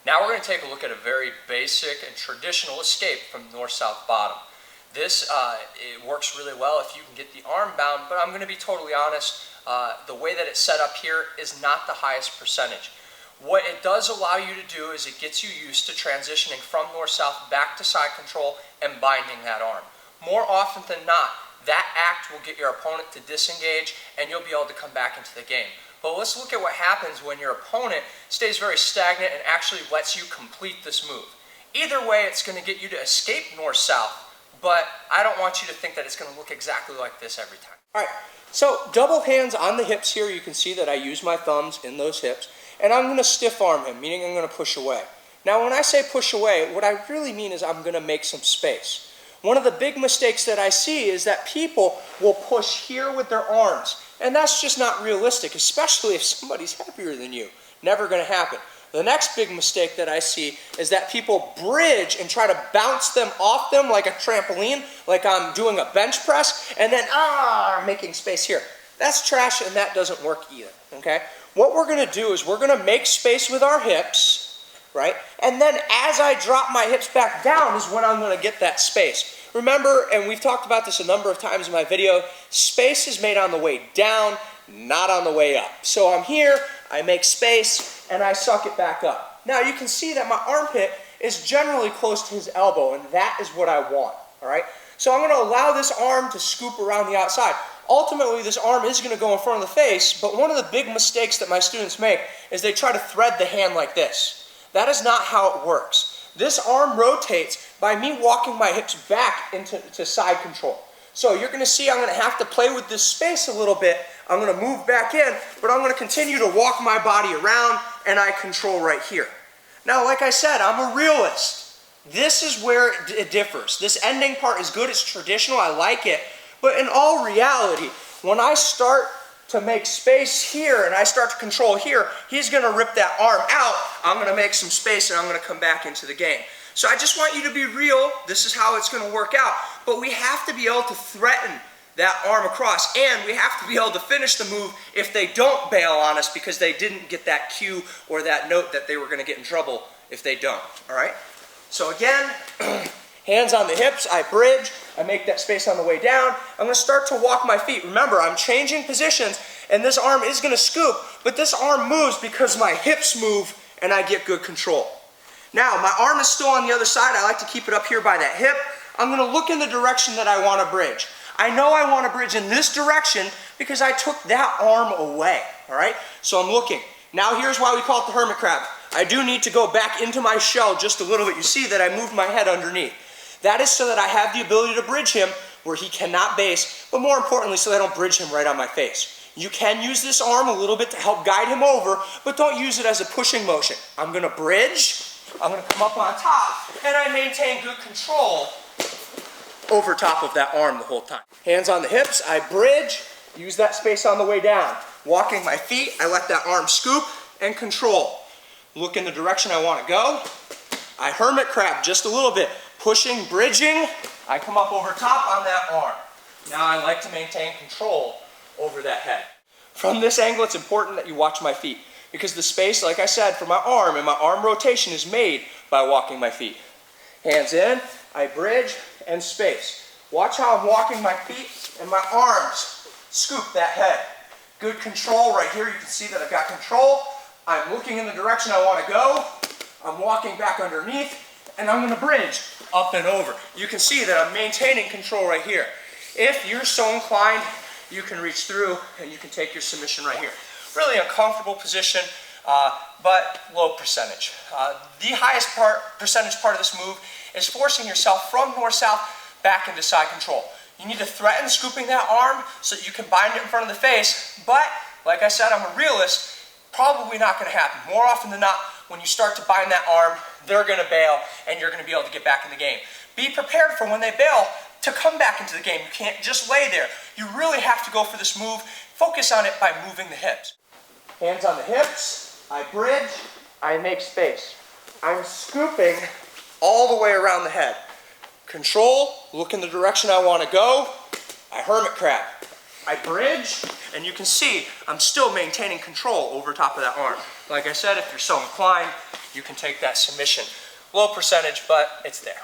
Now we're going to take a look at a very basic and traditional escape from north-south bottom. This it works really well if you can get the arm bound, but I'm going to be totally honest, the way that it's set up here is not the highest percentage. What it does allow you to do is it gets you used to transitioning from north-south back to side control and binding that arm. More often than not, that act will get your opponent to disengage and you'll be able to come back into the game. But let's look at what happens when your opponent stays very stagnant and actually lets you complete this move. Either way, it's going to get you to escape north-south, but I don't want you to think that it's going to look exactly like this every time. All right, so double hands on the hips here. You can see that I use my thumbs in those hips, and I'm going to stiff arm him, meaning I'm going to push away. Now, when I say push away, what I really mean is I'm going to make some space. One of the big mistakes that I see is that people will push here with their arms, and that's just not realistic, especially if somebody's heavier than you. Never going to happen. The next big mistake that I see is that people bridge and try to bounce them off them like a trampoline, like I'm doing a bench press, and then, making space here. That's trash, and that doesn't work either, okay? What we're going to do is we're going to make space with our hips, right? And then as I drop my hips back down is when I'm going to get that space. Remember, and we've talked about this a number of times in my video, space is made on the way down, not on the way up. So I'm here, I make space, and I suck it back up. Now you can see that my armpit is generally close to his elbow, and that is what I want, all right? So I'm going to allow this arm to scoop around the outside. Ultimately, this arm is going to go in front of the face, but one of the big mistakes that my students make is they try to thread the hand like this. That is not how it works. This arm rotates by me walking my hips back into side control. So you're going to see I'm going to have to play with this space a little bit. I'm going to move back in, but I'm going to continue to walk my body around, and I control right here. Now, like I said, I'm a realist. This is where it differs. This ending part is good. It's traditional. I like it. But in all reality, when I start to make space here and I start to control here, he's going to rip that arm out. I'm going to make some space, and I'm going to come back into the game. So I just want you to be real. This is how it's going to work out. But we have to be able to threaten that arm across, and we have to be able to finish the move if they don't bail on us because they didn't get that cue or that note that they were going to get in trouble if they don't. All right? So again, hands on the hips, I bridge, I make that space on the way down. I'm going to start to walk my feet. Remember, I'm changing positions, and this arm is going to scoop, but this arm moves because my hips move, and I get good control. Now, my arm is still on the other side. I like to keep it up here by that hip. I'm going to look in the direction that I want to bridge. I know I want to bridge in this direction because I took that arm away, all right? So I'm looking. Now here's why we call it the hermit crab. I do need to go back into my shell just a little bit. You see that I moved my head underneath. That is so that I have the ability to bridge him where he cannot base, but more importantly, so that I don't bridge him right on my face. You can use this arm a little bit to help guide him over, but don't use it as a pushing motion. I'm going to bridge, I'm going to come up on top, and I maintain good control over top of that arm the whole time. Hands on the hips, I bridge, use that space on the way down. Walking my feet, I let that arm scoop and control. Look in the direction I want to go. I hermit crab just a little bit. Pushing, bridging, I come up over top on that arm. Now I like to maintain control over that head. From this angle, it's important that you watch my feet because the space, like I said, for my arm and my arm rotation is made by walking my feet. Hands in, I bridge, and space. Watch how I'm walking my feet and my arms scoop that head. Good control right here. You can see that I've got control. I'm looking in the direction I want to go. I'm walking back underneath, and I'm going to bridge up and over. You can see that I'm maintaining control right here. If you're so inclined, you can reach through and you can take your submission right here. Really uncomfortable position, but low percentage. The highest percentage part of this move is forcing yourself from north-south back into side control. You need to threaten scooping that arm so that you can bind it in front of the face, but like I said, I'm a realist, probably not going to happen. More often than not, when you start to bind that arm, they're going to bail and you're going to be able to get back in the game. Be prepared for when they bail to come back into the game. You can't just lay there. You really have to go for this move. Focus on it by moving the hips. Hands on the hips, I bridge, I make space. I'm scooping all the way around the head. Control, look in the direction I want to go. I hermit crab. I bridge, and you can see I'm still maintaining control over top of that arm. Like I said, if you're so inclined, you can take that submission. Low percentage, but it's there.